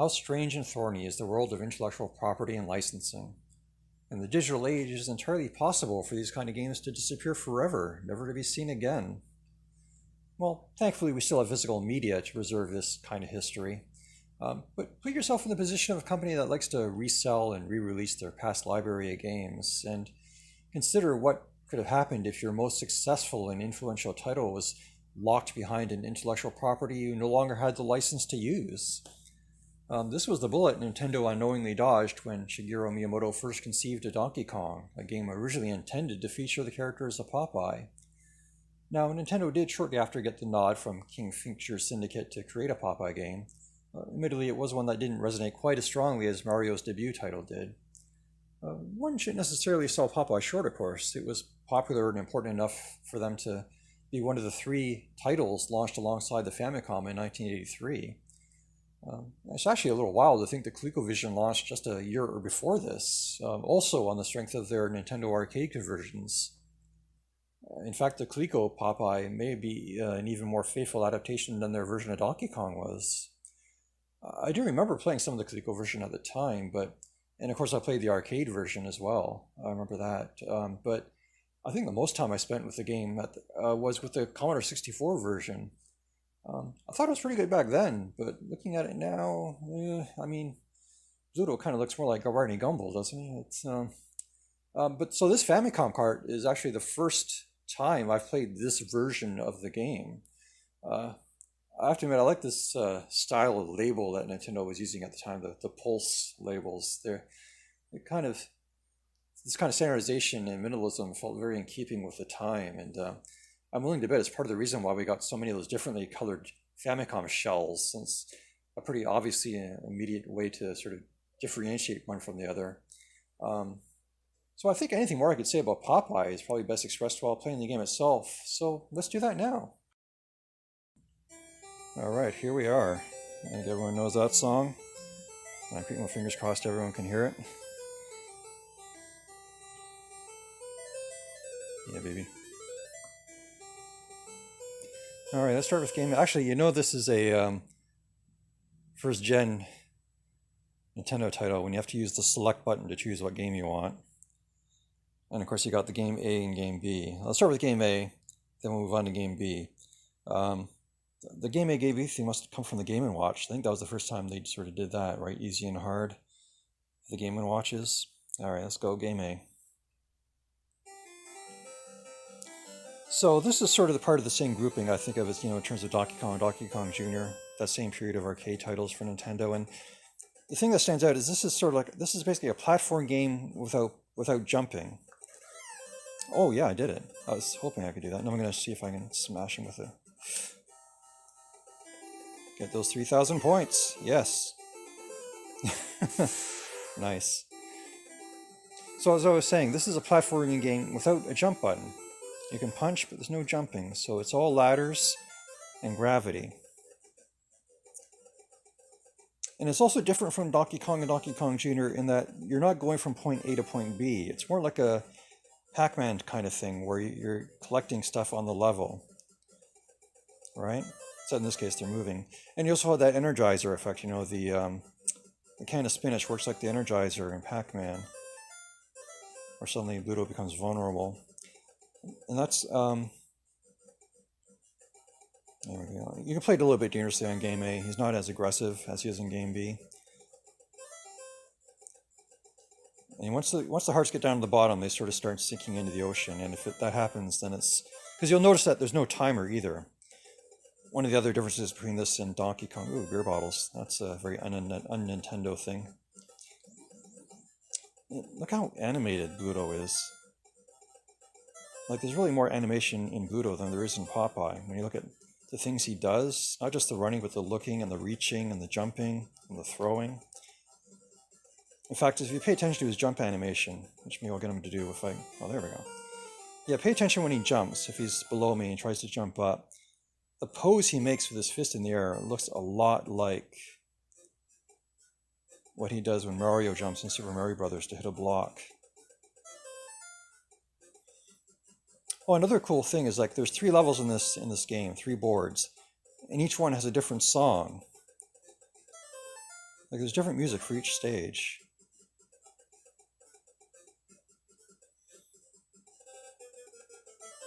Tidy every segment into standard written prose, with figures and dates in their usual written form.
How strange and thorny is the world of intellectual property and licensing. In the digital age, it is entirely possible for these kind of games to disappear forever, never to be seen again. Well, thankfully we still have physical media to preserve this kind of history. But put yourself in the position of a company that likes to resell and re-release their past library of games, and consider what could have happened if your most successful and influential title was locked behind an intellectual property you no longer had the license to use. This was the bullet Nintendo unknowingly dodged when Shigeru Miyamoto first conceived of Donkey Kong, a game originally intended to feature the characters of Popeye. Now, Nintendo did shortly after get the nod from King Features Syndicate to create a Popeye game. Admittedly, it was one that didn't resonate quite as strongly as Mario's debut title did. One shouldn't necessarily sell Popeye short, of course. It was popular and important enough for them to be one of the 3 titles launched alongside the Famicom in 1983. It's actually a little wild to think that ColecoVision launched just a year before this, also on the strength of their Nintendo arcade conversions. In fact, the Coleco Popeye may be an even more faithful adaptation than their version of Donkey Kong was. I do remember playing some of the Coleco version at the time, and of course I played the arcade version as well. I remember that. But I think the most time I spent with the game was with the Commodore 64 version. I thought it was pretty good back then, but looking at it now, I mean, Pluto kind of looks more like a Barney Gumble, doesn't he? But so this Famicom cart is actually the first time I've played this version of the game. I have to admit, I like this style of label that Nintendo was using at the time, the Pulse labels. This kind of standardization and minimalism felt very in keeping with the time, and I'm willing to bet it's part of the reason why we got so many of those differently colored Famicom shells, since a pretty obviously immediate way to sort of differentiate one from the other. So I think anything more I could say about Popeye is probably best expressed while playing the game itself, so let's do that now. Alright, here we are. I think everyone knows that song. I'm keeping my fingers crossed everyone can hear it. Yeah, baby. Alright, let's start with game. Actually, you know this is a first gen Nintendo title when you have to use the select button to choose what game you want. And of course you got the game A and game B. Let's start with game A, then we'll move on to game B. The game A, game B thing must come from the Game & Watch. I think that was the first time they sort of did that, right? Easy and hard. The Game & Watches. Alright, let's go game A. So this is sort of the part of the same grouping I think of as, in terms of Donkey Kong Jr., that same period of arcade titles for Nintendo. And the thing that stands out is this is basically a platform game without jumping. Oh yeah, I did it. I was hoping I could do that. Now I'm going to see if I can smash him with it. Get those 3,000 points. Yes. Nice. So as I was saying, this is a platforming game without a jump button. You can punch, but there's no jumping. So it's all ladders and gravity. And it's also different from Donkey Kong and Donkey Kong Jr. in that you're not going from point A to point B. It's more like a Pac-Man kind of thing where you're collecting stuff on the level. Right? So in this case, they're moving. And you also have that Energizer effect, the can of spinach works like the Energizer in Pac-Man. Or suddenly Ludo becomes vulnerable. And that's, there we go. You can play it a little bit dangerously on game A. He's not as aggressive as he is in game B. And once the hearts get down to the bottom, they sort of start sinking into the ocean. And if that happens, then it's... Because you'll notice that there's no timer either. One of the other differences between this and Donkey Kong... Ooh, beer bottles. That's a very un-Nintendo thing. Look how animated Bluto is. Like, there's really more animation in Bluto than there is in Popeye. When you look at the things he does, not just the running, but the looking and the reaching and the jumping and the throwing. In fact, if you pay attention to his jump animation, which maybe I'll get him to do if I... Oh, there we go. Yeah, pay attention when he jumps. If he's below me and tries to jump up. The pose he makes with his fist in the air looks a lot like what he does when Mario jumps in Super Mario Brothers to hit a block. Oh, another cool thing is like there's 3 levels in this game, 3 boards, and each one has a different song. Like there's different music for each stage.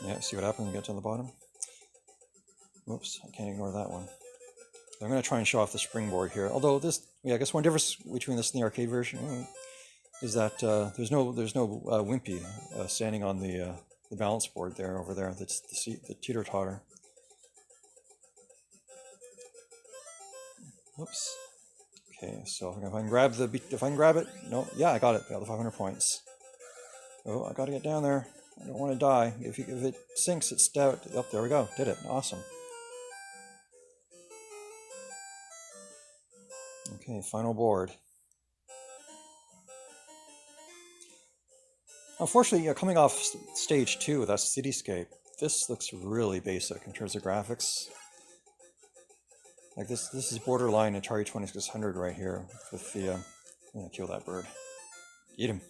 Yeah, see what happens when you get to the bottom? Whoops, I can't ignore that one. I'm going to try and show off the springboard here. Although this, yeah, I guess one difference between this and the arcade version is that there's no Wimpy standing on the balance board there over there. That's the teeter-totter. Whoops. Okay, so if I can grab it, no, yeah, I got it. Got the 500 points. Oh, I got to get down there. I don't want to die. If it sinks, it's stout. Oh, there we go. Did it. Awesome. Okay, final board. Unfortunately, coming off stage 2, that's Cityscape, this looks really basic in terms of graphics. Like this is borderline Atari 2600 right here with the, I'm gonna kill that bird. Eat him.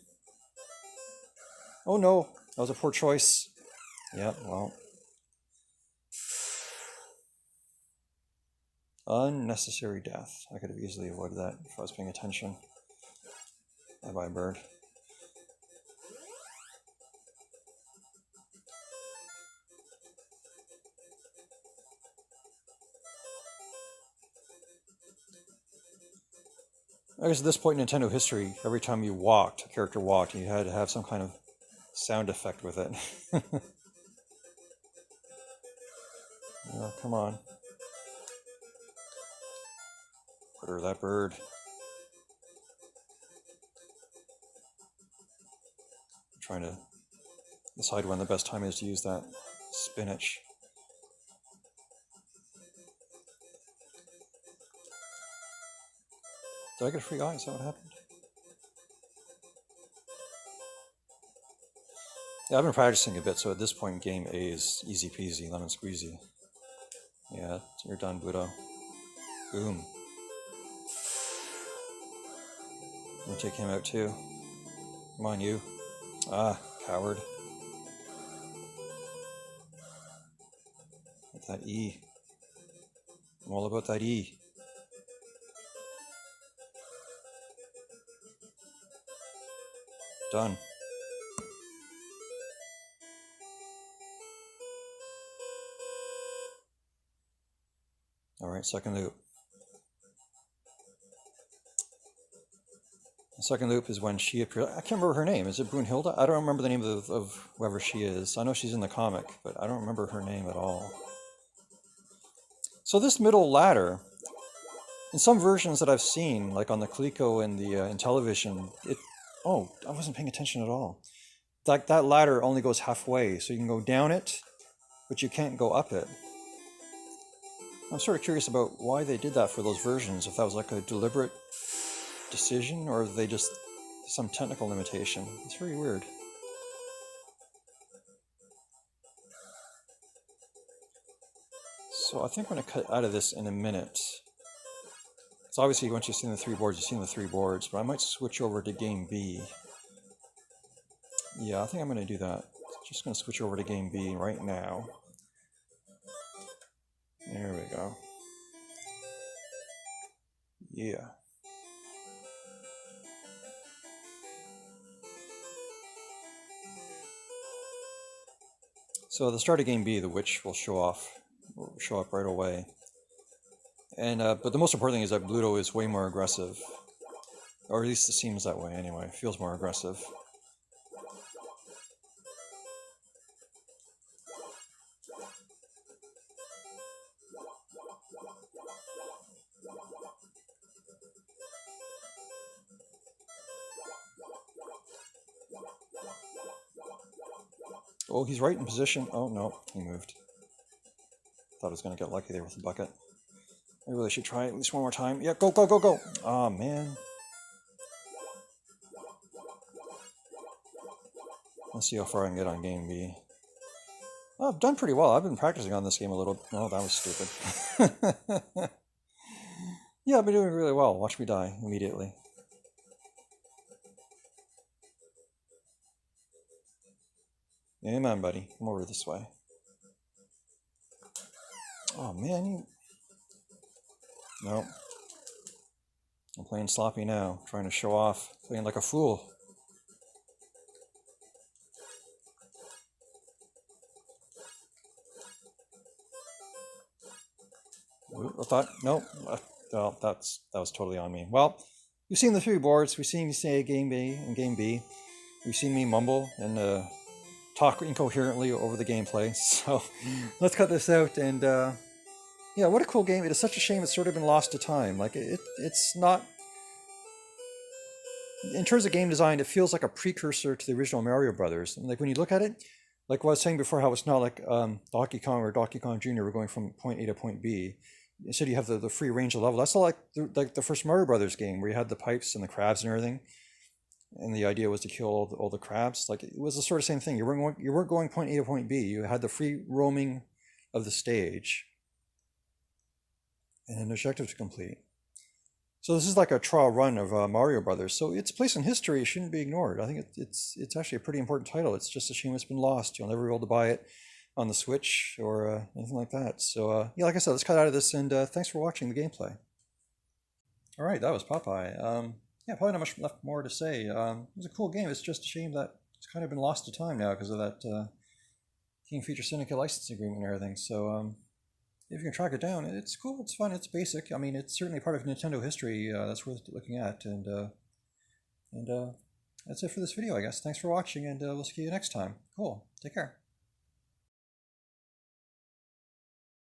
Oh no, that was a poor choice. Yeah, well. Unnecessary death. I could have easily avoided that if I was paying attention. Bye-bye, bird. I guess at this point in Nintendo history, every time you walked, a character walked, you had to have some kind of sound effect with it. Oh, come on. Order that bird. I'm trying to decide when the best time is to use that spinach. Did I get a free eye? Is that what happened? Yeah, I've been practicing a bit, so at this point, game A is easy peasy, lemon squeezy. Yeah, you're done, Budo. Boom. I'm gonna take him out too. Come on, you. Ah, coward. Get that E. I'm all about that E. Done. Alright, second loop. The second loop is when she appears. I can't remember her name. Is it Brunhilde? I don't remember the name of whoever she is. I know she's in the comic, but I don't remember her name at all. So this middle ladder, in some versions that I've seen, like on the Coleco and the in television, oh, I wasn't paying attention at all. That ladder only goes halfway, so you can go down it, but you can't go up it. I'm sort of curious about why they did that for those versions, if that was like a deliberate decision, or they just some technical limitation. It's very weird. So I think I'm going to cut out of this in a minute. So obviously once you've seen the 3 boards, you've seen the 3 boards, but I might switch over to game B. Yeah, I think I'm going to do that. Just going to switch over to game B right now. There we go. Yeah. So at the start of game B, the witch will show up right away. And but the most important thing is that Bluto is way more aggressive, or at least it seems that way anyway. It feels more aggressive. Oh, he's right in position. Oh no, he moved. Thought I was going to get lucky there with the bucket. I really should try at least one more time. Yeah, go, go, go, go! Aw, man. Let's see how far I can get on game B. Oh, I've done pretty well. I've been practicing on this game a little. Oh, that was stupid. Yeah, I've been doing really well. Watch me die immediately. Amen, buddy. Come over this way. Oh, man, you... No. I'm playing sloppy now, trying to show off, playing like a fool. Ooh, I thought, nope, well, that was totally on me. Well, you've seen the three boards. We've seen me say game A and game B. We've seen me mumble and talk incoherently over the gameplay. So let's cut this out. And yeah, what a cool game! It is such a shame it's sort of been lost to time. Like it's not. In terms of game design, it feels like a precursor to the original Mario Brothers. And like when you look at it, like what I was saying before, how it's not like Donkey Kong or Donkey Kong Jr. We're going from point A to point B. Instead, you have the free range of level. That's all like the first Mario Brothers game, where you had the pipes and the crabs and everything. And the idea was to kill all the crabs. Like it was the sort of same thing. You weren't going point A to point B. You had the free roaming of the stage and an objective to complete. So this is like a trial run of Mario Brothers. So its place in history shouldn't be ignored. I think it's actually a pretty important title. It's just a shame it's been lost. You'll never be able to buy it on the Switch or anything like that. So yeah, like I said, let's cut out of this, and thanks for watching the gameplay. All right, that was Popeye. Yeah, probably not much left more to say. It was a cool game. It's just a shame that it's kind of been lost to time now because of that King Feature Syndicate licensing agreement and everything. So if you can track it down, it's cool, it's fun, it's basic. I mean, it's certainly part of Nintendo history that's worth looking at. And that's it for this video, I guess. Thanks for watching, and we'll see you next time. Cool. Take care.